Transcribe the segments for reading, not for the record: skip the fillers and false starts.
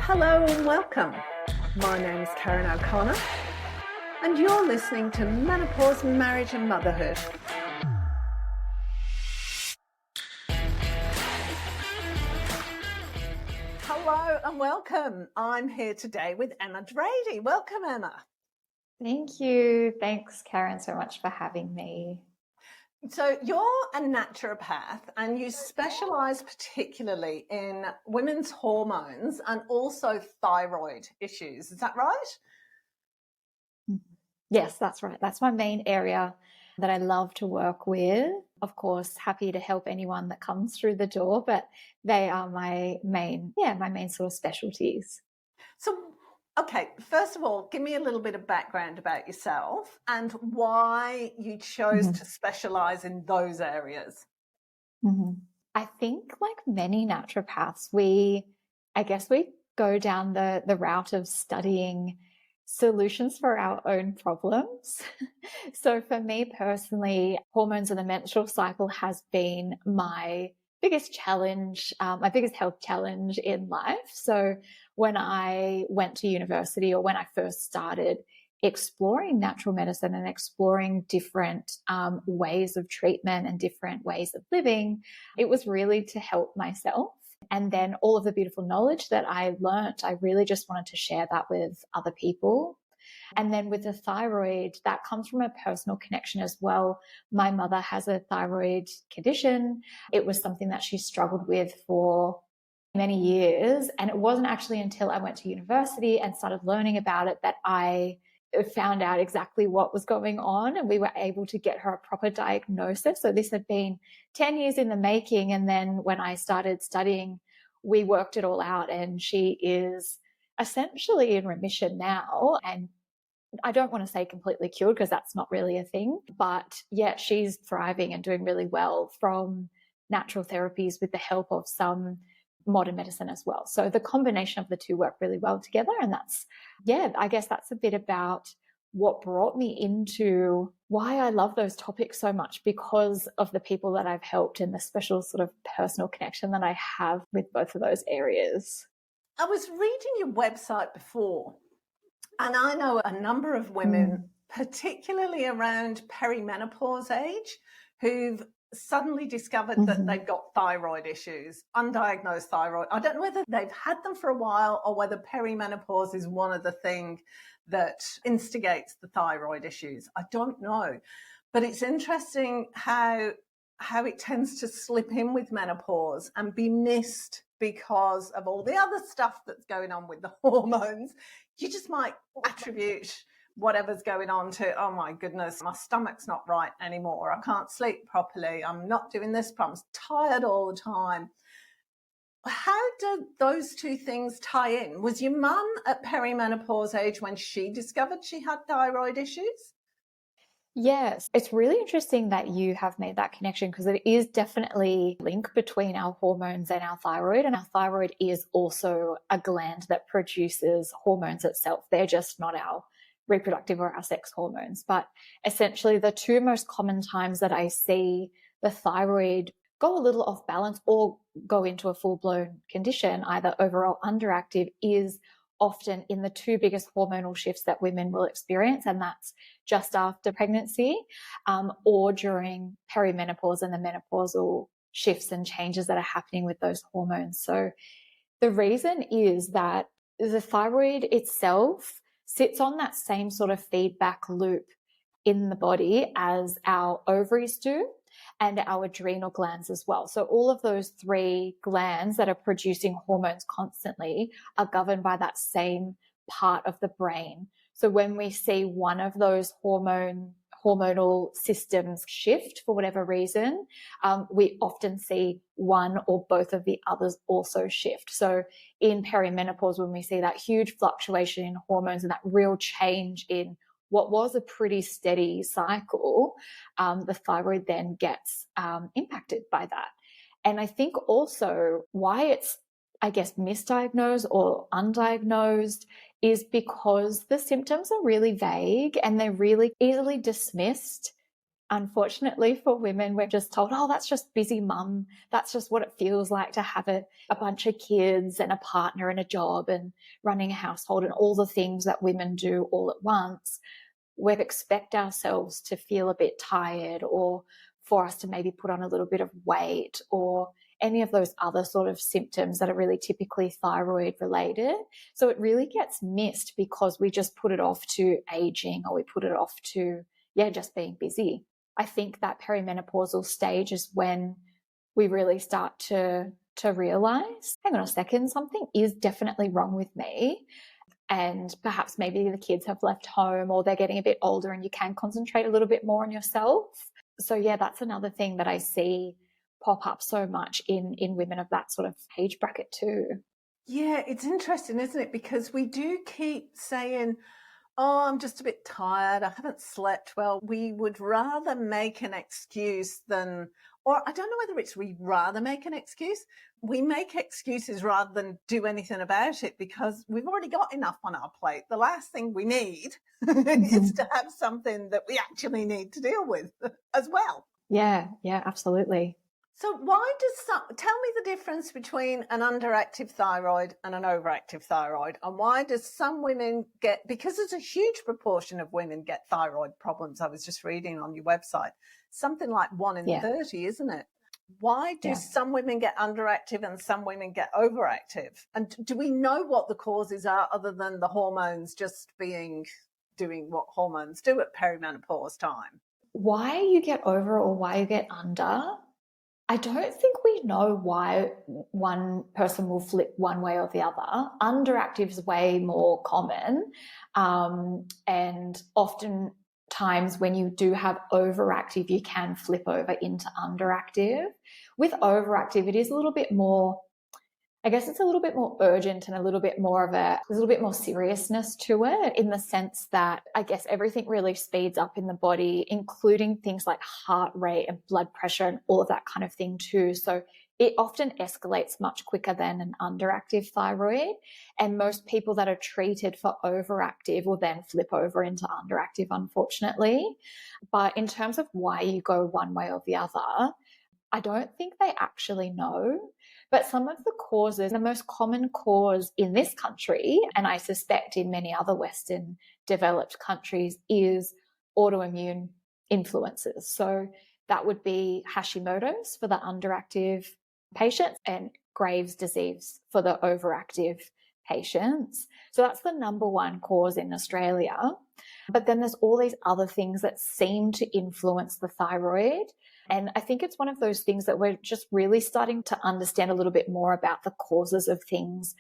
Hello and welcome. My name is Karen O'Connor and you're listening to Menopause, Marriage and Motherhood. Hello and welcome. I'm here today with Emma Drady. Welcome, Emma. Thank you. Thanks, Karen, so much for having me. So you're a naturopath and you specialise particularly in women's hormones and also thyroid issues. Is that right? Yes, that's right. That's my main area that I love to work with. Of course, happy to help anyone that comes through the door, but they are my main sort of specialties. So, okay, first of all, give me a little bit of background about yourself and why you chose to specialise in those areas. I think like many naturopaths, I guess we go down the route of studying solutions for our own problems. So for me personally, hormones and the menstrual cycle has been my biggest challenge, my biggest health challenge in life. So when I went to university or when I first started exploring natural medicine and exploring different ways of treatment and different ways of living, it was really to help myself. And then all of the beautiful knowledge that I learnt, I really just wanted to share that with other people. And then with the thyroid, that comes from a personal connection as well. My mother has a thyroid condition. It was something that she struggled with for many years. And it wasn't actually until I went to university and started learning about it that I found out exactly what was going on, and we were able to get her a proper diagnosis. So this had been 10 years in the making. And then when I started studying, we worked it all out, and she is essentially in remission now. And I don't want to say completely cured because that's not really a thing, but yeah, she's thriving and doing really well from natural therapies with the help of some modern medicine as well. So the combination of the two work really well together. And I guess that's a bit about what brought me into why I love those topics so much, because of the people that I've helped and the special sort of personal connection that I have with both of those areas. I was reading your website before, and I know a number of women, particularly around perimenopause age, who've suddenly discovered that they've got thyroid issues, undiagnosed thyroid. I don't know whether they've had them for a while or whether perimenopause is one of the things that instigates the thyroid issues. I don't know. But it's interesting how it tends to slip in with menopause and be missed because of all the other stuff that's going on with the hormones. You just might attribute whatever's going on to, oh my goodness, my stomach's not right anymore. I can't sleep properly. I'm not doing this. I'm tired all the time. How do those two things tie in? Was your mum at perimenopause age when she discovered she had thyroid issues? Yes, it's really interesting that you have made that connection, because it is definitely a link between our hormones and our thyroid. And our thyroid is also a gland that produces hormones itself. They're just not our reproductive or our sex hormones. But essentially the two most common times that I see the thyroid go a little off balance or go into a full-blown condition, either over or underactive, is often in the two biggest hormonal shifts that women will experience, and that's just after pregnancy or during perimenopause and the menopausal shifts and changes that are happening with those hormones. So the reason is that the thyroid itself sits on that same sort of feedback loop in the body as our ovaries do and our adrenal glands as well. So all of those three glands that are producing hormones constantly are governed by that same part of the brain. So when we see one of those hormonal systems shift for whatever reason, we often see one or both of the others also shift. So in perimenopause, when we see that huge fluctuation in hormones and that real change in what was a pretty steady cycle, the thyroid then gets impacted by that. And I think also why it's, I guess, misdiagnosed or undiagnosed is because the symptoms are really vague and they're really easily dismissed Unfortunately for women, we're just told, oh, that's just busy mum. That's just what it feels like to have a bunch of kids and a partner and a job and running a household and all the things that women do all at once. We expect ourselves to feel a bit tired, or for us to maybe put on a little bit of weight, or any of those other sort of symptoms that are really typically thyroid related. So it really gets missed because we just put it off to aging, or we put it off to, just being busy. I think that perimenopausal stage is when we really start to realize, hang on a second, something is definitely wrong with me. And perhaps maybe the kids have left home, or they're getting a bit older and you can concentrate a little bit more on yourself. So that's another thing that I see pop up so much in women of that sort of age bracket too. Yeah, it's interesting, isn't it? Because we do keep saying, oh, I'm just a bit tired, I haven't slept well. We would rather make an excuse than, or I don't know whether it's we rather make an excuse. We make excuses rather than do anything about it because we've already got enough on our plate. The last thing we need is to have something that we actually need to deal with as well. Yeah, absolutely. So tell me the difference between an underactive thyroid and an overactive thyroid, and why does some women because there's a huge proportion of women get thyroid problems. I was just reading on your website, something like 1 in 30, isn't it? Why do some women get underactive and some women get overactive? And do we know what the causes are other than the hormones just doing what hormones do at perimenopause time? Why you get over or why you get under, I don't think we know why one person will flip one way or the other. Underactive is way more common. And oftentimes when you do have overactive, you can flip over into underactive. With overactive, it is a little bit more, I guess it's a little bit more urgent and there's a little bit more seriousness to it, in the sense that I guess everything really speeds up in the body, including things like heart rate and blood pressure and all of that kind of thing too. So it often escalates much quicker than an underactive thyroid. And most people that are treated for overactive will then flip over into underactive, unfortunately. But in terms of why you go one way or the other, I don't think they actually know. But some of the causes, the most common cause in this country, and I suspect in many other Western developed countries, is autoimmune influences. So that would be Hashimoto's for the underactive patients and Graves' disease for the overactive patients. So that's the number one cause in Australia. But then there's all these other things that seem to influence the thyroid. And I think it's one of those things that we're just really starting to understand a little bit more about the causes of things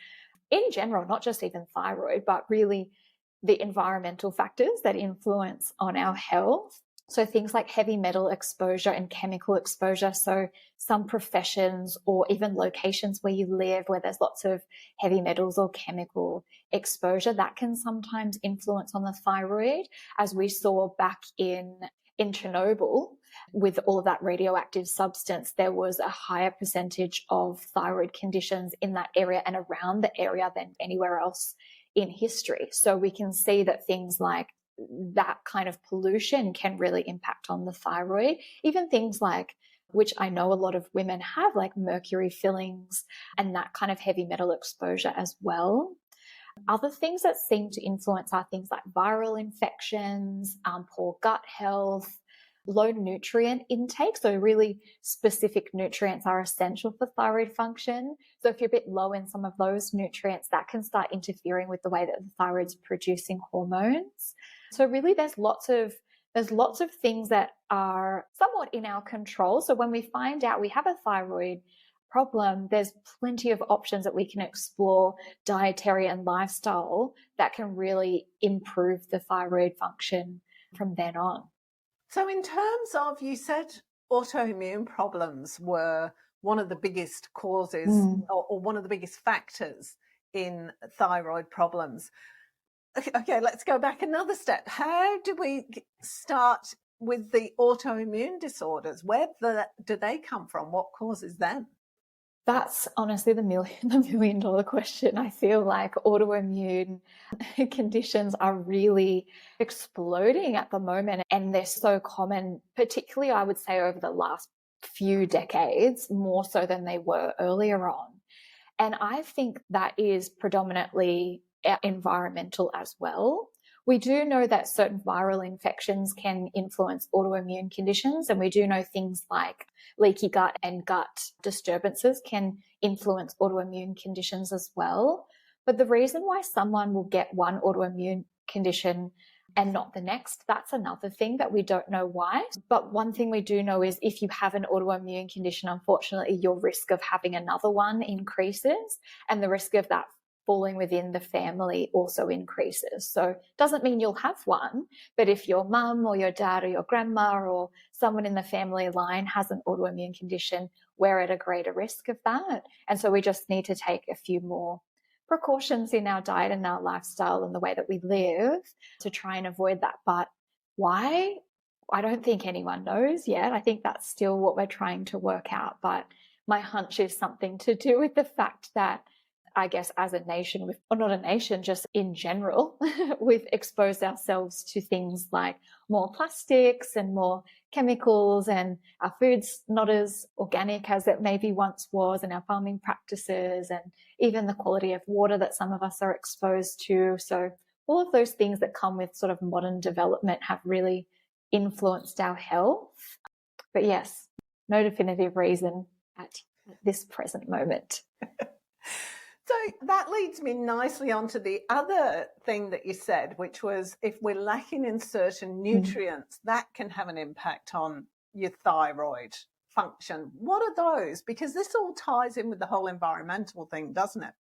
in general, not just even thyroid, but really the environmental factors that influence on our health. So things like heavy metal exposure and chemical exposure. So some professions or even locations where you live, where there's lots of heavy metals or chemical exposure, that can sometimes influence on the thyroid, as we saw back in Chernobyl. With all of that radioactive substance, there was a higher percentage of thyroid conditions in that area and around the area than anywhere else in history. So we can see that things like that kind of pollution can really impact on the thyroid. Even things like, which I know a lot of women have, like mercury fillings and that kind of heavy metal exposure as well. Other things that seem to influence are things like viral infections, poor gut health, low nutrient intake. So really specific nutrients are essential for thyroid function. So if you're a bit low in some of those nutrients, that can start interfering with the way that the thyroid's producing hormones. So really there's lots of things that are somewhat in our control. So when we find out we have a thyroid problem, there's plenty of options that we can explore, dietary and lifestyle, that can really improve the thyroid function from then on. So in terms of, you said autoimmune problems were one of the biggest causes or one of the biggest factors in thyroid problems. Okay, let's go back another step. How do we start with the autoimmune disorders? Where do they come from? What causes them? That's honestly the million dollar question. I feel like autoimmune conditions are really exploding at the moment, and they're so common, particularly I would say over the last few decades, more so than they were earlier on. And I think that is predominantly environmental as well. We do know that certain viral infections can influence autoimmune conditions, and we do know things like leaky gut and gut disturbances can influence autoimmune conditions as well. But the reason why someone will get one autoimmune condition and not the next, that's another thing that we don't know why. But one thing we do know is if you have an autoimmune condition, unfortunately, your risk of having another one increases, and the risk of that falling within the family also increases. So it doesn't mean you'll have one, but if your mum or your dad or your grandma or someone in the family line has an autoimmune condition, we're at a greater risk of that. And so we just need to take a few more precautions in our diet and our lifestyle and the way that we live to try and avoid that. But why? I don't think anyone knows yet. I think that's still what we're trying to work out. But my hunch is something to do with the fact that I guess as a nation, or not a nation, just in general, we've exposed ourselves to things like more plastics and more chemicals, and our food's not as organic as it maybe once was, and our farming practices, and even the quality of water that some of us are exposed to. So all of those things that come with sort of modern development have really influenced our health. But yes, no definitive reason at this present moment. So that leads me nicely onto the other thing that you said, which was if we're lacking in certain nutrients, that can have an impact on your thyroid function. What are those? Because this all ties in with the whole environmental thing, doesn't it?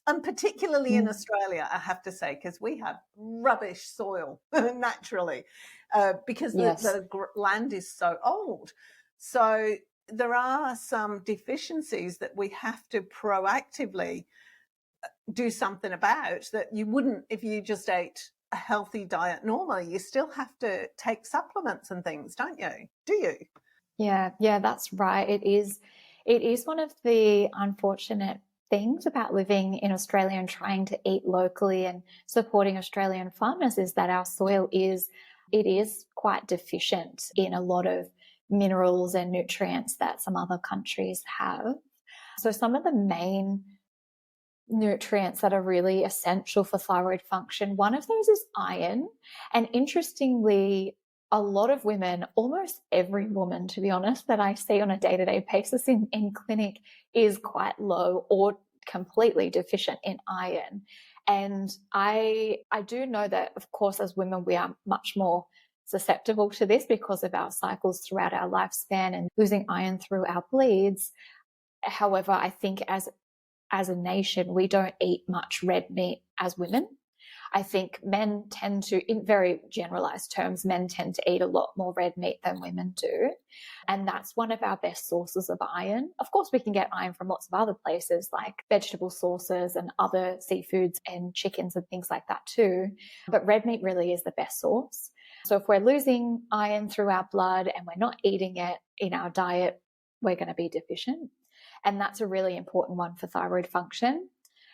And particularly in Australia, I have to say, because we have rubbish soil naturally, because the land is so old. So there are some deficiencies that we have to proactively do something about that you wouldn't if you just ate a healthy diet normally. You still have to take supplements and things, don't you? Do you? Yeah, that's right. It is one of the unfortunate things about living in Australia and trying to eat locally and supporting Australian farmers is that our soil is quite deficient in a lot of minerals and nutrients that some other countries have. So some of the main nutrients that are really essential for thyroid function, one of those is iron. And interestingly, a lot of women, almost every woman, to be honest, that I see on a day-to-day basis in clinic is quite low or completely deficient in iron. And I do know that, of course, as women, we are much more susceptible to this because of our cycles throughout our lifespan and losing iron through our bleeds. However, I think as a nation, we don't eat much red meat as women. I think men tend to, in very generalized terms, men tend to eat a lot more red meat than women do. And that's one of our best sources of iron. Of course, we can get iron from lots of other places like vegetable sources and other seafoods and chickens and things like that too. But red meat really is the best source. So if we're losing iron through our blood and we're not eating it in our diet, we're going to be deficient. And that's a really important one for thyroid function.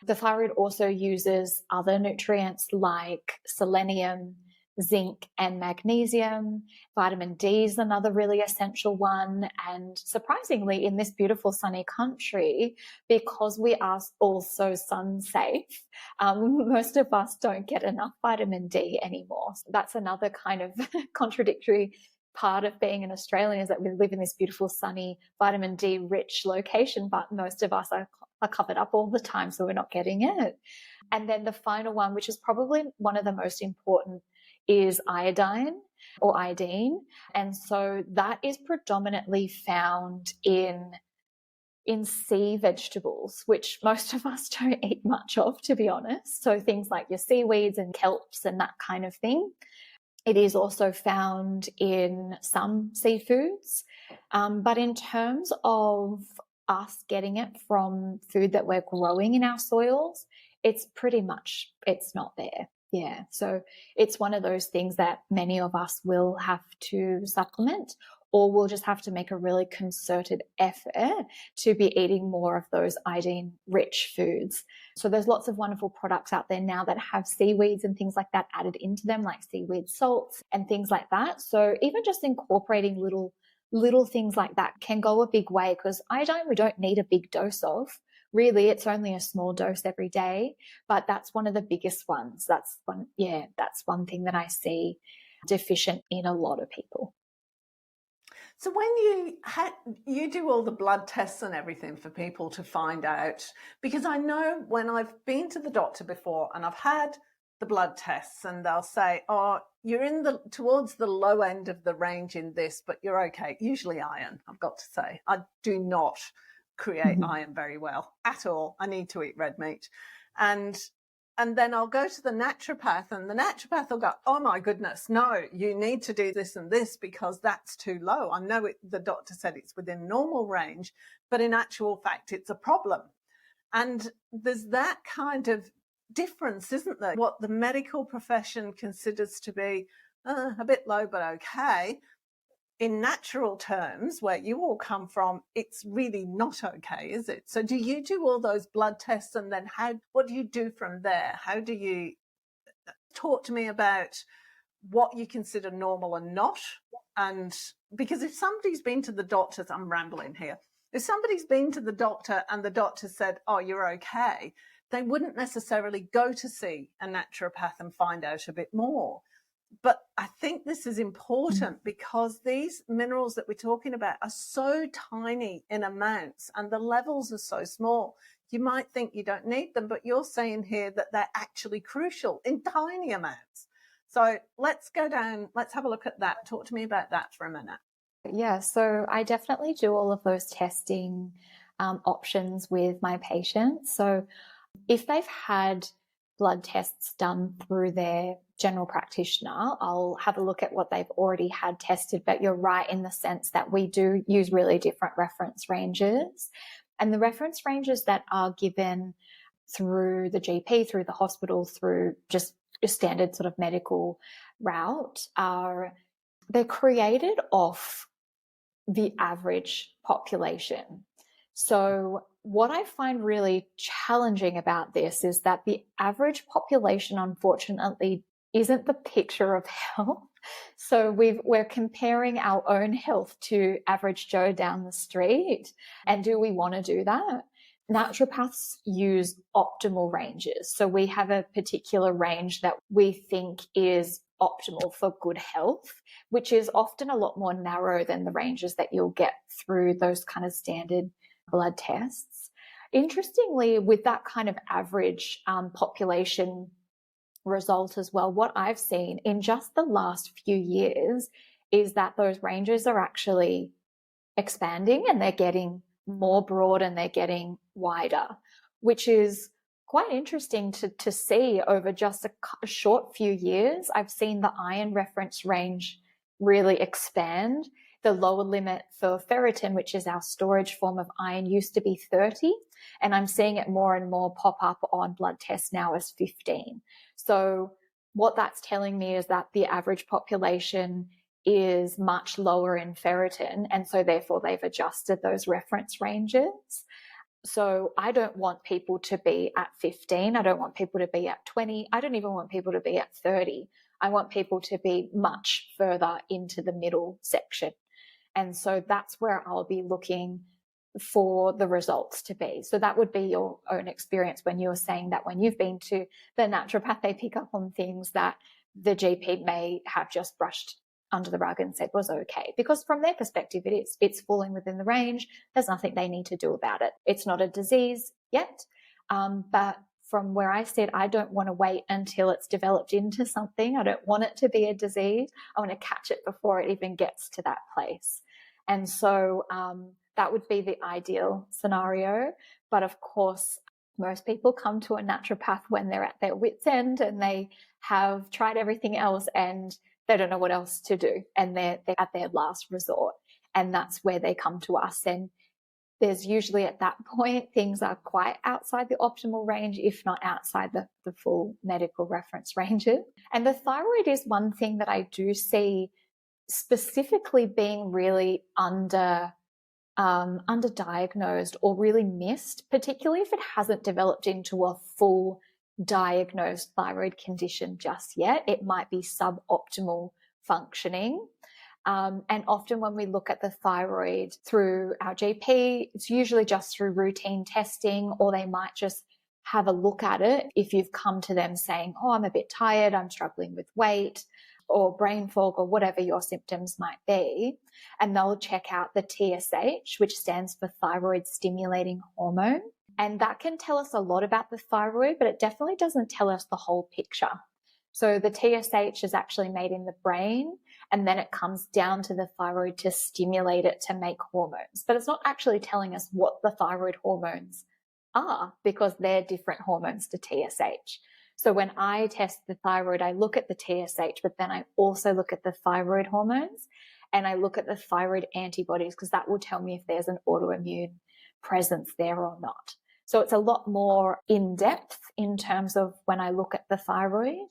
The thyroid also uses other nutrients like selenium, zinc, and magnesium. Vitamin D is another really essential one. And surprisingly, in this beautiful sunny country, because we are also sun safe, most of us don't get enough vitamin D anymore. So that's another kind of contradictory part of being an Australian, is that we live in this beautiful, sunny, vitamin D rich location, but most of us are covered up all the time, so we're not getting it. And then the final one, which is probably one of the most important, is iodine or iodine. And so that is predominantly found in sea vegetables, which most of us don't eat much of, to be honest. So things like your seaweeds and kelps and that kind of thing. It is also found in some seafoods. But in terms of us getting it from food that we're growing in our soils, it's not there. Yeah. So it's one of those things that many of us will have to supplement, or we'll just have to make a really concerted effort to be eating more of those iodine-rich foods. So there's lots of wonderful products out there now that have seaweeds and things like that added into them, like seaweed salts and things like that. So even just incorporating little things like that can go a big way, because iodine we don't need a big dose of. Really, it's only a small dose every day, but that's one of the biggest ones. That's one thing that I see deficient in a lot of people. So when you do all the blood tests and everything for people to find out, because I know when I've been to the doctor before and I've had the blood tests and they'll say, oh, you're towards the low end of the range in this, but you're okay. Usually iron, I've got to say. I do not create iron very well at all. I need to eat red meat. And then I'll go to the naturopath, and the naturopath will go, oh my goodness, no, you need to do this and this because that's too low. I know the doctor said it's within normal range, but in actual fact, it's a problem. And there's that kind of difference, isn't there? What the medical profession considers to be a bit low, but okay. In natural terms, where you all come from, it's really not okay, is it? So do you do all those blood tests, and then what do you do from there? How do you talk to me about what you consider normal and not? And because if somebody's been to the doctors, I'm rambling here. If somebody's been to the doctor and the doctor said, oh, you're okay, they wouldn't necessarily go to see a naturopath and find out a bit more. But I think this is important because these minerals that we're talking about are so tiny in amounts and the levels are so small. You might think you don't need them, but you're saying here that they're actually crucial in tiny amounts. So let's go down, let's have a look at that. Talk to me about that for a minute. Yeah, so I definitely do all of those testing options with my patients. So if they've had blood tests done through their general practitioner, I'll have a look at what they've already had tested. But you're right in the sense that we do use really different reference ranges. And the reference ranges that are given through the GP, through the hospital, through just a standard sort of medical route they're created off the average population. So what I find really challenging about this is that the average population, unfortunately, isn't the picture of health. So we're comparing our own health to average Joe down the street. And do we want to do that? Naturopaths use optimal ranges. So we have a particular range that we think is optimal for good health, which is often a lot more narrow than the ranges that you'll get through those kind of standard blood tests. Interestingly, with that kind of average population result as well, what I've seen in just the last few years is that those ranges are actually expanding and they're getting more broad and they're getting wider, which is quite interesting to see over just a short few years. I've seen the iron reference range really expand. The lower limit for ferritin, which is our storage form of iron, used to be 30, and I'm seeing it more and more pop up on blood tests now as 15. So what that's telling me is that the average population is much lower in ferritin, and so therefore they've adjusted those reference ranges. So I don't want people to be at 15. I don't want people to be at 20. I don't even want people to be at 30. I want people to be much further into the middle section. And so that's where I'll be looking for the results to be. So that would be your own experience when you're saying that when you've been to the naturopath, they pick up on things that the GP may have just brushed under the rug and said was okay, because from their perspective it's falling within the range. There's nothing they need to do about it. It's not a disease yet, but from where I sit, I don't want to wait until it's developed into something. I don't want it to be a disease. I want to catch it before it even gets to that place. And so that would be the ideal scenario. But of course, most people come to a naturopath when they're at their wit's end and they have tried everything else and they don't know what else to do. And they're at their last resort. And that's where they come to us. And there's usually at that point, things are quite outside the optimal range, if not outside the full medical reference ranges. And the thyroid is one thing that I do see specifically being really underdiagnosed or really missed, particularly if it hasn't developed into a full diagnosed thyroid condition just yet. It might be suboptimal functioning. And often when we look at the thyroid through our GP, it's usually just through routine testing, or they might just have a look at it if you've come to them saying, oh, I'm a bit tired, I'm struggling with weight or brain fog or whatever your symptoms might be. And they'll check out the TSH, which stands for thyroid stimulating hormone. And that can tell us a lot about the thyroid, but it definitely doesn't tell us the whole picture. So the TSH is actually made in the brain, and then it comes down to the thyroid to stimulate it to make hormones. But it's not actually telling us what the thyroid hormones are, because they're different hormones to TSH. So when I test the thyroid, I look at the TSH, but then I also look at the thyroid hormones, and I look at the thyroid antibodies, because that will tell me if there's an autoimmune presence there or not. So it's a lot more in depth in terms of when I look at the thyroid.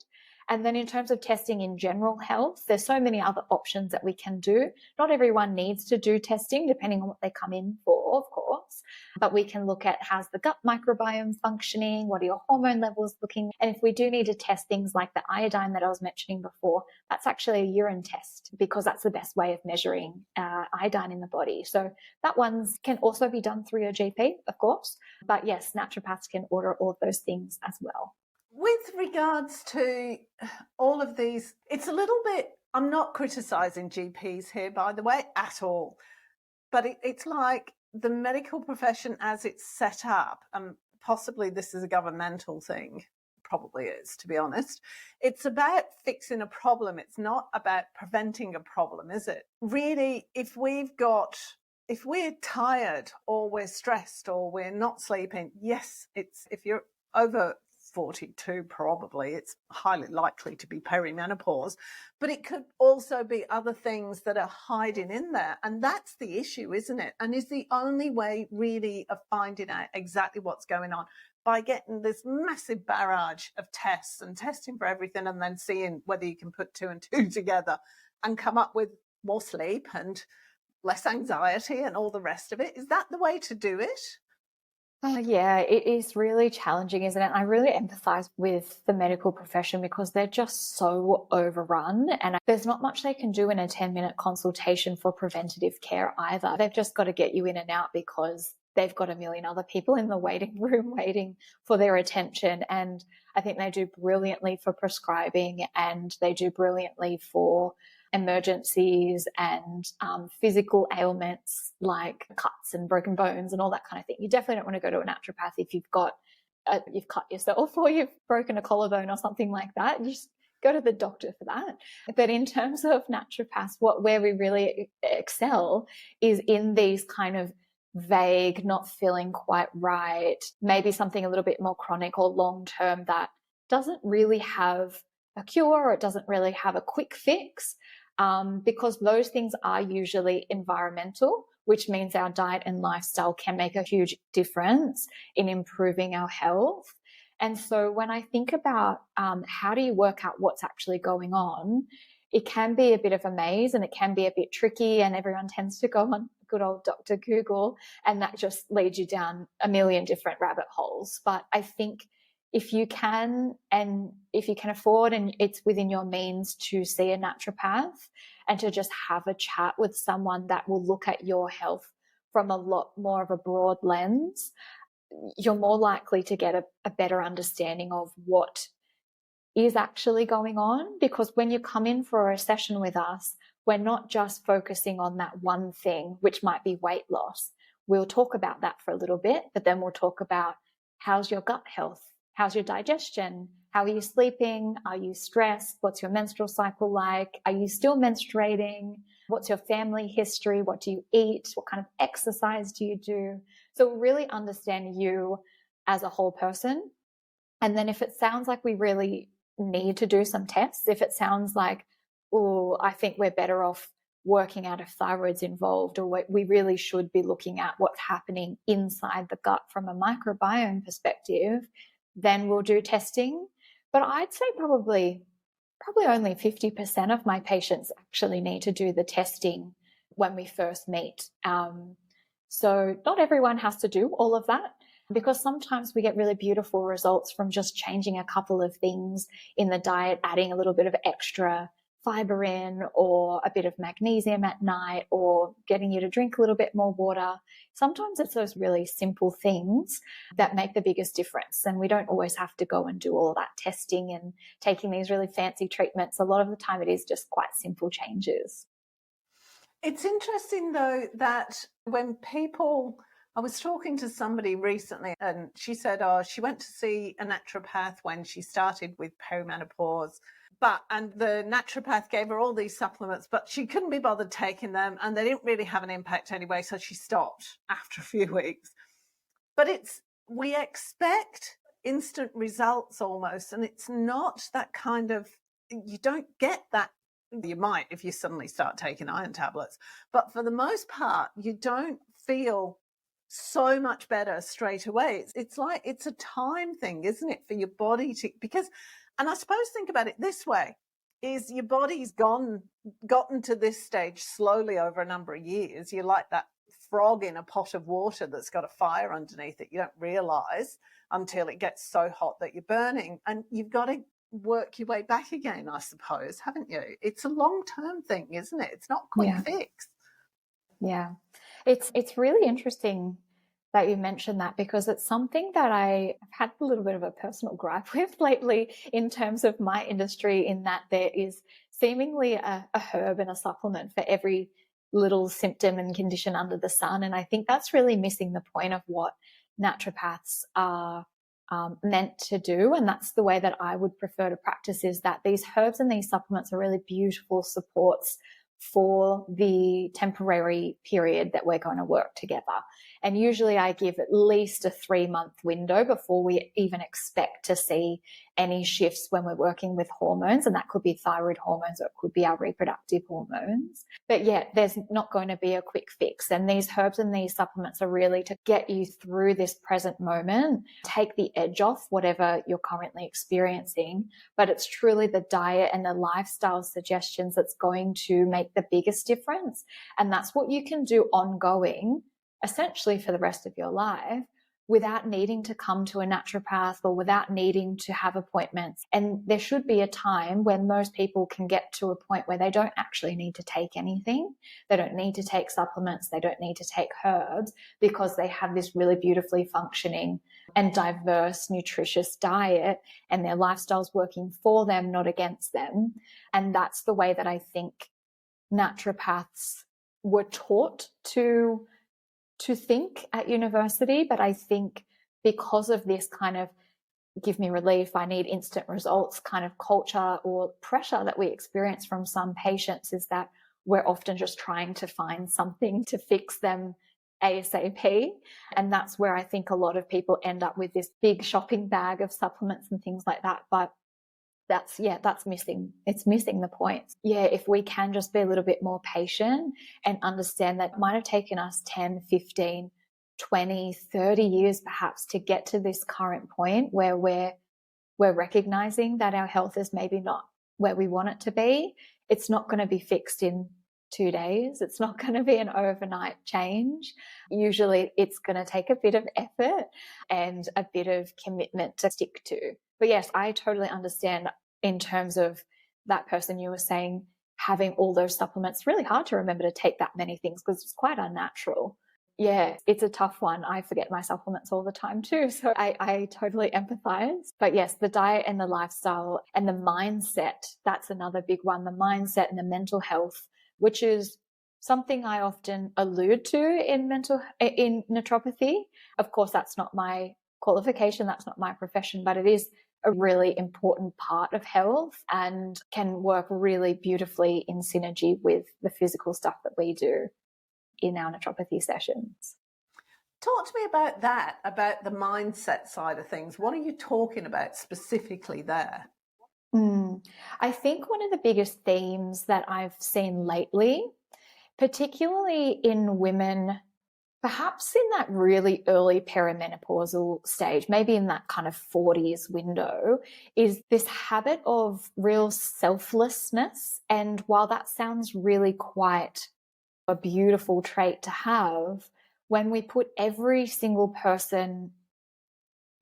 And then in terms of testing in general health, there's so many other options that we can do. Not everyone needs to do testing, depending on what they come in for, of course. But we can look at how's the gut microbiome functioning, what are your hormone levels looking. And if we do need to test things like the iodine that I was mentioning before, that's actually a urine test, because that's the best way of measuring iodine in the body. So that ones can also be done through your GP, of course. But yes, naturopaths can order all of those things as well. With regards to all of these, it's a little bit, I'm not criticising GPs here, by the way, at all. But it's like the medical profession as it's set up, and possibly this is a governmental thing, probably is, to be honest. It's about fixing a problem. It's not about preventing a problem, is it? Really, if we're tired or we're stressed or we're not sleeping, yes, if you're over 42, probably it's highly likely to be perimenopause, but it could also be other things that are hiding in there. And that's the issue, isn't it? And is the only way really of finding out exactly what's going on by getting this massive barrage of tests and testing for everything, and then seeing whether you can put 2 and 2 together and come up with more sleep and less anxiety and all the rest of it. Is that the way to do it? Yeah, it is really challenging, isn't it? I really empathize with the medical profession, because they're just so overrun, and there's not much they can do in a 10-minute consultation for preventative care either. They've just got to get you in and out, because they've got a million other people in the waiting room waiting for their attention. And I think they do brilliantly for prescribing, and they do brilliantly for emergencies and physical ailments like cuts and broken bones and all that kind of thing. You definitely don't want to go to a naturopath if you've got you've cut yourself or you've broken a collarbone or something like that. You just go to the doctor for that. But in terms of naturopaths, where we really excel is in these kind of vague, not feeling quite right, maybe something a little bit more chronic or long term that doesn't really have a cure, or it doesn't really have a quick fix. Because those things are usually environmental, which means our diet and lifestyle can make a huge difference in improving our health. And so when I think about how do you work out what's actually going on, it can be a bit of a maze, and it can be a bit tricky, and everyone tends to go on good old Dr. Google, and that just leads you down a million different rabbit holes. But I think if you can, and if you can afford, and it's within your means to see a naturopath and to just have a chat with someone that will look at your health from a lot more of a broad lens, you're more likely to get a better understanding of what is actually going on. Because when you come in for a session with us, we're not just focusing on that one thing, which might be weight loss. We'll talk about that for a little bit, but then we'll talk about how's your gut health? How's your digestion? How are you sleeping? Are you stressed? What's your menstrual cycle like? Are you still menstruating? What's your family history? What do you eat? What kind of exercise do you do? So really understand you as a whole person. And then if it sounds like we really need to do some tests, if it sounds like, oh, I think we're better off working out if thyroid's involved, or we really should be looking at what's happening inside the gut from a microbiome perspective, then we'll do testing. But I'd say probably probably only 50% of my patients actually need to do the testing when we first meet. So not everyone has to do all of that, because sometimes we get really beautiful results from just changing a couple of things in the diet, adding a little bit of extra fiber in, or a bit of magnesium at night, or getting you to drink a little bit more water. Sometimes it's those really simple things that make the biggest difference. And we don't always have to go and do all that testing and taking these really fancy treatments. A lot of the time it is just quite simple changes. It's interesting, though, that when people, I was talking to somebody recently and she said, she went to see a naturopath when she started with perimenopause, and the naturopath gave her all these supplements, but she couldn't be bothered taking them and they didn't really have an impact anyway. So she stopped after a few weeks. But we expect instant results almost, and it's not that kind of, you don't get that. You might if you suddenly start taking iron tablets, but for the most part, you don't feel so much better straight away. It's like, it's a time thing, isn't it, for your body to, and I suppose think about it this way, is your body's gotten to this stage slowly over a number of years. You're like that frog in a pot of water that's got a fire underneath it. You don't realize until it gets so hot that you're burning, and you've got to work your way back again, I suppose, haven't you? It's a long-term thing, isn't it? It's not a quick fix. Yeah. It's really interesting that you mentioned that, because it's something that I've had a little bit of a personal gripe with lately in terms of my industry, in that there is seemingly a herb and a supplement for every little symptom and condition under the sun. And I think that's really missing the point of what naturopaths are meant to do. And that's the way that I would prefer to practice, is that these herbs and these supplements are really beautiful supports for the temporary period that we're going to work together. And usually I give at least a 3-month window before we even expect to see any shifts when we're working with hormones. And that could be thyroid hormones, or it could be our reproductive hormones. But yeah, there's not going to be a quick fix. And these herbs and these supplements are really to get you through this present moment, take the edge off whatever you're currently experiencing. But it's truly the diet and the lifestyle suggestions that's going to make the biggest difference. And that's what you can do ongoing, essentially for the rest of your life, without needing to come to a naturopath or without needing to have appointments. And there should be a time when most people can get to a point where they don't actually need to take anything. They don't need to take supplements. They don't need to take herbs, because they have this really beautifully functioning and diverse, nutritious diet, and their lifestyle's working for them, not against them. And that's the way that I think naturopaths were taught to think at university. But I think because of this kind of give me relief, I need instant results kind of culture or pressure that we experience from some patients, is that we're often just trying to find something to fix them ASAP. And that's where I think a lot of people end up with this big shopping bag of supplements and things like that. But that's missing. It's missing the point. Yeah, if we can just be a little bit more patient and understand that it might have taken us 10, 15, 20, 30 years perhaps to get to this current point where we're recognizing that our health is maybe not where we want it to be. It's not going to be fixed in 2 days. It's not going to be an overnight change. Usually it's going to take a bit of effort and a bit of commitment to stick to. But yes, I totally understand in terms of that person you were saying, having all those supplements, really hard to remember to take that many things because it's quite unnatural. Yeah, it's a tough one. I forget my supplements all the time too. So I totally empathize. But yes, the diet and the lifestyle and the mindset, that's another big one. The mindset and the mental health, which is something I often allude to in naturopathy. Of course, that's not my qualification. That's not my profession, but it is a really important part of health and can work really beautifully in synergy with the physical stuff that we do in our naturopathy sessions. Talk to me about that, about the mindset side of things. What are you talking about specifically there? I think one of the biggest themes that I've seen lately, particularly in women Perhaps in that really early perimenopausal stage, maybe in that kind of 40s window, is this habit of real selflessness. And while that sounds really quite a beautiful trait to have, when we put every single person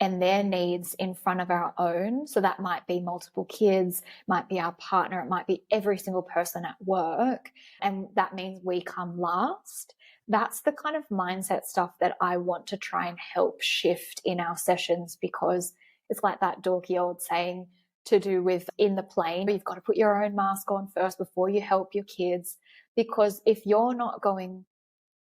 and their needs in front of our own, so that might be multiple kids, might be our partner, it might be every single person at work, and that means we come last. That's the kind of mindset stuff that I want to try and help shift in our sessions, because it's like that dorky old saying to do with in the plane, you've got to put your own mask on first before you help your kids. Because if you're not going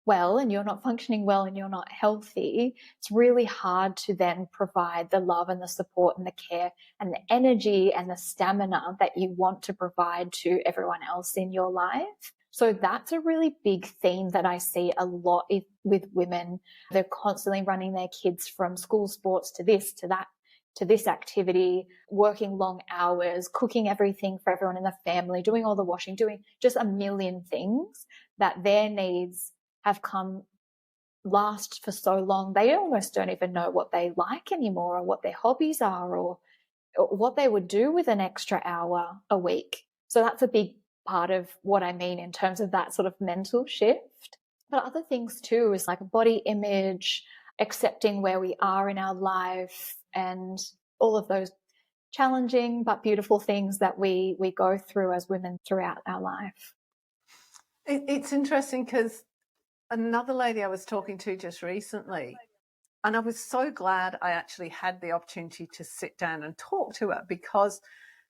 well and you're not functioning well and you're not healthy, it's really hard to then provide the love and the support and the care and the energy and the stamina that you want to provide to everyone else in your life. So that's a really big theme that I see a lot with women. They're constantly running their kids from school sports to this, to that, to this activity, working long hours, cooking everything for everyone in the family, doing all the washing, doing just a million things that their needs have come last for so long, they almost don't even know what they like anymore, or what their hobbies are, or what they would do with an extra hour a week. So that's a big part of what I mean in terms of that sort of mental shift. But other things too is like body image, accepting where we are in our life, and all of those challenging but beautiful things that we go through as women throughout our life. It's interesting because another lady I was talking to just recently, and I was so glad I actually had the opportunity to sit down and talk to her, because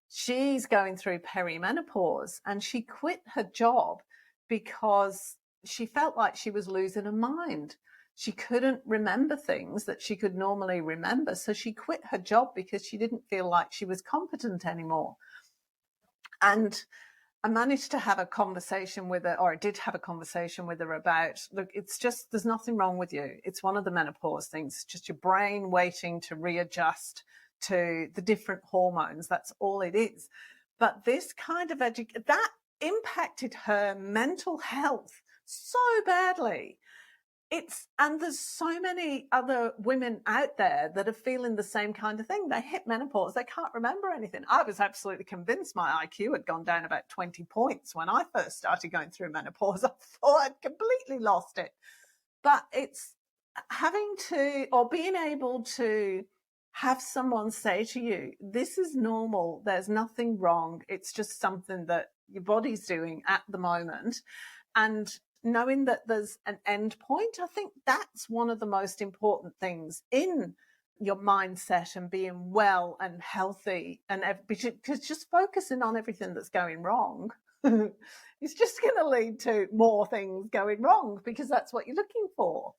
she's going through perimenopause and she quit her job because she felt like she was losing her mind. She couldn't remember things that she could normally remember. So she quit her job because she didn't feel like she was competent anymore. And I managed to have a conversation with her, or I did have a conversation with her about, look, it's just, there's nothing wrong with you. It's one of the menopause things. It's just your brain waiting to readjust to the different hormones. That's all it is. But this kind of that impacted her mental health so badly. And there's so many other women out there that are feeling the same kind of thing. They hit menopause, they can't remember anything. I was absolutely convinced my IQ had gone down about 20 points when I first started going through menopause. I thought I'd completely lost it. But it's having to, or being able to have someone say to you, this is normal, there's nothing wrong, it's just something that your body's doing at the moment. And knowing that there's an end point, I think that's one of the most important things in your mindset and being well and healthy, and because just focusing on everything that's going wrong is just going to lead to more things going wrong, because that's what you're looking for.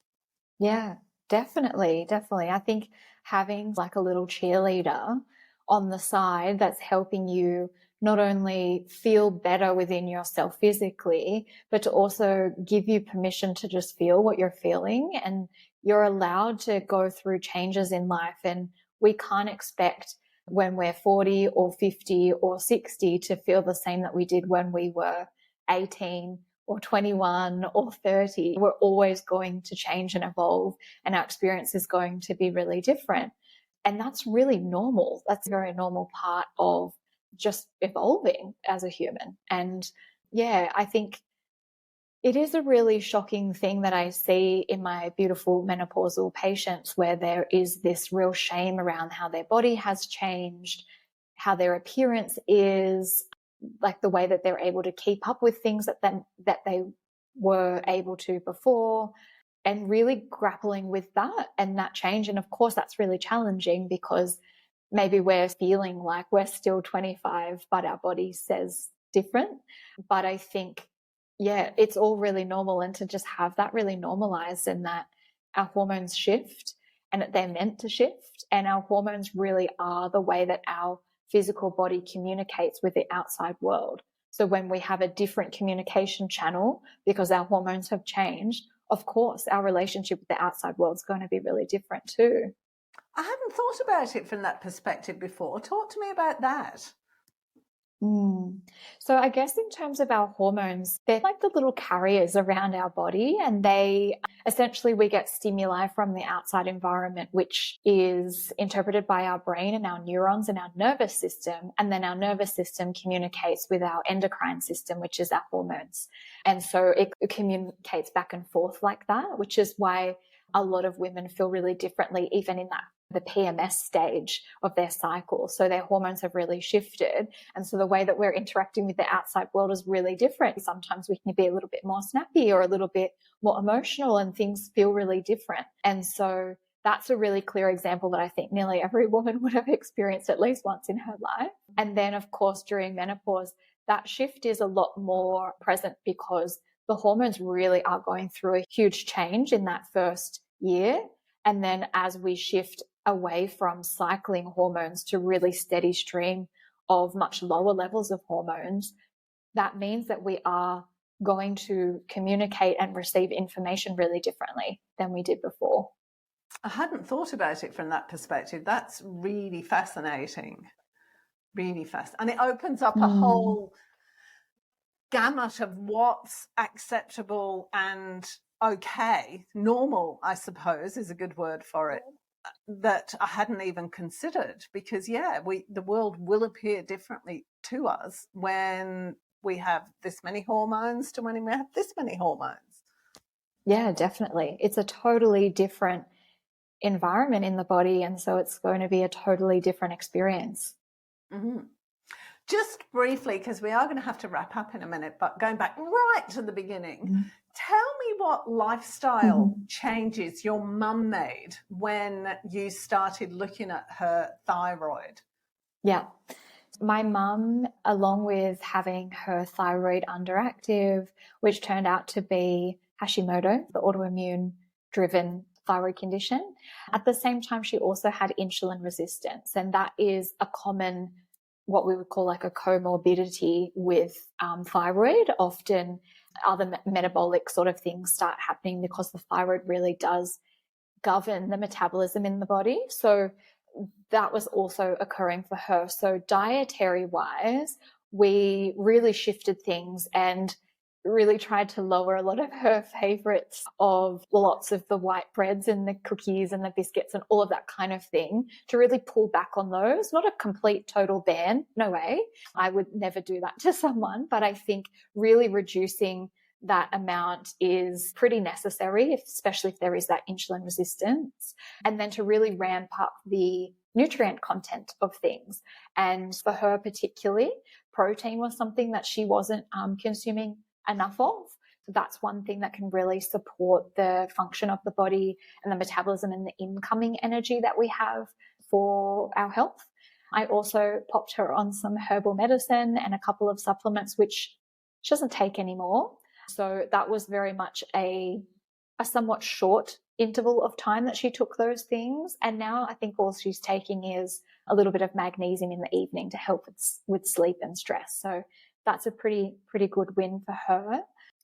Yeah, definitely. I think having like a little cheerleader on the side that's helping you not only feel better within yourself physically, but to also give you permission to just feel what you're feeling. And you're allowed to go through changes in life. And we can't expect when we're 40 or 50 or 60 to feel the same that we did when we were 18 or 21 or 30. We're always going to change and evolve, and our experience is going to be really different. And that's really normal. That's a very normal part of just evolving as a human. And yeah, I think it is a really shocking thing that I see in my beautiful menopausal patients, where there is this real shame around how their body has changed, how their appearance is, like the way that they're able to keep up with things that they were able to before, and really grappling with that and that change. And of course, that's really challenging, because maybe we're feeling like we're still 25, but our body says different. But I think, yeah, it's all really normal, and to just have that really normalized, and that our hormones shift and that they're meant to shift. And our hormones really are the way that our physical body communicates with the outside world. So when we have a different communication channel because our hormones have changed, of course, our relationship with the outside world is going to be really different too. I hadn't thought about it from that perspective before. Talk to me about that. Mm. So I guess in terms of our hormones, they're like the little carriers around our body, and they essentially, we get stimuli from the outside environment, which is interpreted by our brain and our neurons and our nervous system. And then our nervous system communicates with our endocrine system, which is our hormones. And so it communicates back and forth like that, which is why a lot of women feel really differently, even in that the PMS stage of their cycle. So their hormones have really shifted. And so the way that we're interacting with the outside world is really different. Sometimes we can be a little bit more snappy or a little bit more emotional, and things feel really different. And so that's a really clear example that I think nearly every woman would have experienced at least once in her life. And then, of course, during menopause, that shift is a lot more present because the hormones really are going through a huge change in that first year. And then as we shift away from cycling hormones to really steady stream of much lower levels of hormones, that means that we are going to communicate and receive information really differently than we did before. I hadn't thought about it from that perspective. That's really fascinating. Really fast. And it opens up a whole gamut of what's acceptable and okay. Normal, I suppose, is a good word for it, that I hadn't even considered. Because the world will appear differently to us when we have this many hormones to when we have this many hormones. Yeah, definitely. It's a totally different environment in the body, and so it's going to be a totally different experience. Mm-hmm. Just briefly, because we are going to have to wrap up in a minute, but going back right to the beginning, tell me what lifestyle changes your mum made when you started looking at her thyroid. Yeah. My mum, along with having her thyroid underactive, which turned out to be Hashimoto, the autoimmune driven thyroid condition, at the same time, she also had insulin resistance. And that is a common, what we would call like a comorbidity with thyroid. Often other metabolic sort of things start happening because the thyroid really does govern the metabolism in the body. So that was also occurring for her. So dietary wise, we really shifted things and really tried to lower a lot of her favorites of lots of the white breads and the cookies and the biscuits and all of that kind of thing, to really pull back on those. Not a complete total ban, no way. I would never do that to someone, but I think really reducing that amount is pretty necessary, especially if there is that insulin resistance. And then to really ramp up the nutrient content of things. And for her particularly, protein was something that she wasn't consuming enough of. That's one thing that can really support the function of the body and the metabolism and the incoming energy that we have for our health. I also popped her on some herbal medicine and a couple of supplements, which she doesn't take anymore. So that was very much a somewhat short interval of time that she took those things. And now I think all she's taking is a little bit of magnesium in the evening to help with sleep and stress. So that's a pretty good win for her.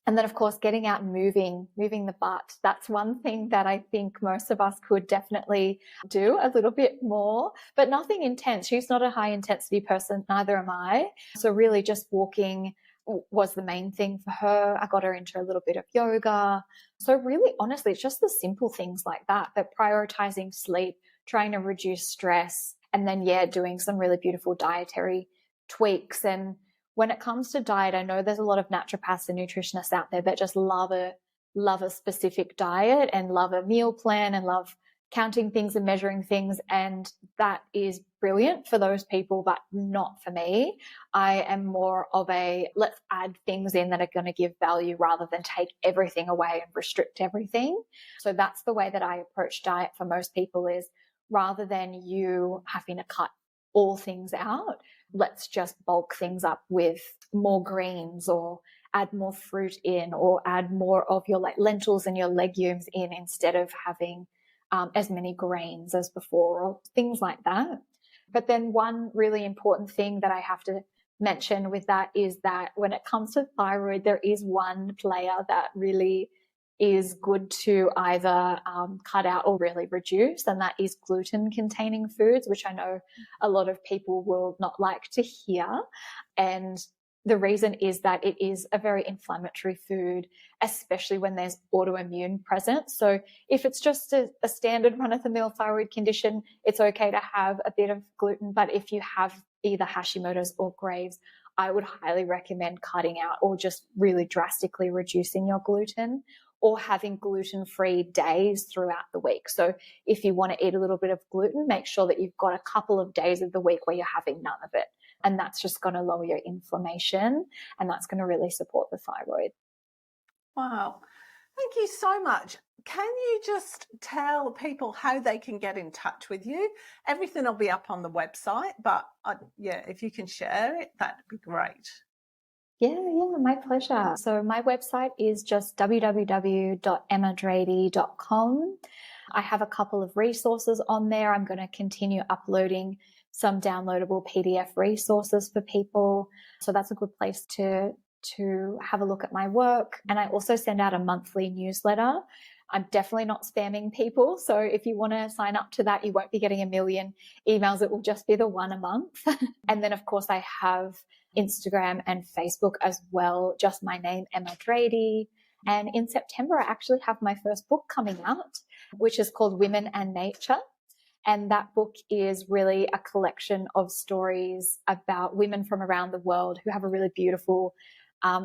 And then, of course, getting out and moving the butt. That's one thing that I think most of us could definitely do a little bit more, but nothing intense. She's not a high intensity person, neither am I. So really just walking was the main thing for her. I got her into a little bit of yoga. So really, honestly, it's just the simple things like that prioritizing sleep, trying to reduce stress, and then, doing some really beautiful dietary tweaks. And when it comes to diet, I know there's a lot of naturopaths and nutritionists out there that just love a specific diet and love a meal plan and love counting things and measuring things. And that is brilliant for those people, but not for me. I am more of let's add things in that are going to give value rather than take everything away and restrict everything. So that's the way that I approach diet for most people, is rather than you having to cut all things out, let's just bulk things up with more greens, or add more fruit in, or add more of your lentils and your legumes in instead of having as many grains as before, or things like that. But then one really important thing that I have to mention with that is that when it comes to thyroid, there is one player that really is good to either cut out or really reduce, and that is gluten-containing foods, which I know a lot of people will not like to hear. And the reason is that it is a very inflammatory food, especially when there's autoimmune present. So if it's just a standard run-of-the-mill thyroid condition, it's okay to have a bit of gluten. But if you have either Hashimoto's or Graves', I would highly recommend cutting out or just really drastically reducing your gluten, or having gluten-free days throughout the week. So if you want to eat a little bit of gluten, make sure that you've got a couple of days of the week where you're having none of it. And that's just going to lower your inflammation, and that's going to really support the thyroid. Wow. Thank you so much. Can you just tell people how they can get in touch with you? Everything will be up on the website, but if you can share it, that'd be great. Yeah, my pleasure. So my website is just www.emmadrady.com. I have a couple of resources on there. I'm going to continue uploading some downloadable PDF resources for people. So that's a good place to have a look at my work. And I also send out a monthly newsletter. I'm definitely not spamming people. So if you want to sign up to that, you won't be getting a million emails. It will just be the one a month. And then, of course, I have Instagram and Facebook as well. Just my name, Emma Drady. And in September, I actually have my first book coming out, which is called Women and Nature. And that book is really a collection of stories about women from around the world who have a really beautiful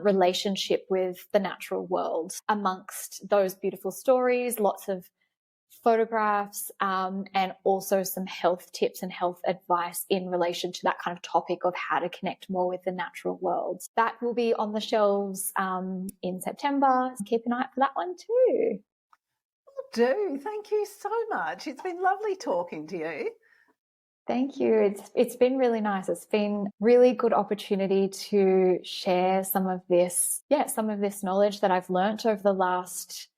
relationship with the natural world. Amongst those beautiful stories, lots of photographs, and also some health tips and health advice in relation to that kind of topic of how to connect more with the natural world. That will be on the shelves in September. Keep an eye out for that one too. Do. Thank you so much. It's been lovely talking to you. Thank you. It's been really nice. It's been really good opportunity to share some of this knowledge that I've learnt over the last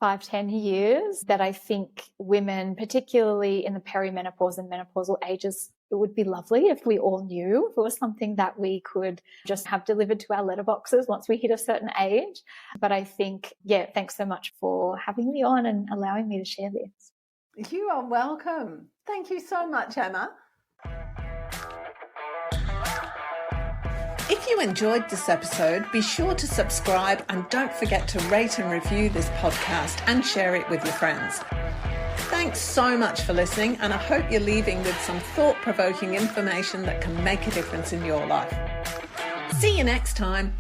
5-10 years, that I think women, particularly in the perimenopause and menopausal ages, it would be lovely if we all knew. If it was something that we could just have delivered to our letterboxes once we hit a certain age. But I think, thanks so much for having me on and allowing me to share this. You are welcome. Thank you so much, Emma. If you enjoyed this episode, be sure to subscribe and don't forget to rate and review this podcast and share it with your friends. Thanks so much for listening, and I hope you're leaving with some thought-provoking information that can make a difference in your life. See you next time.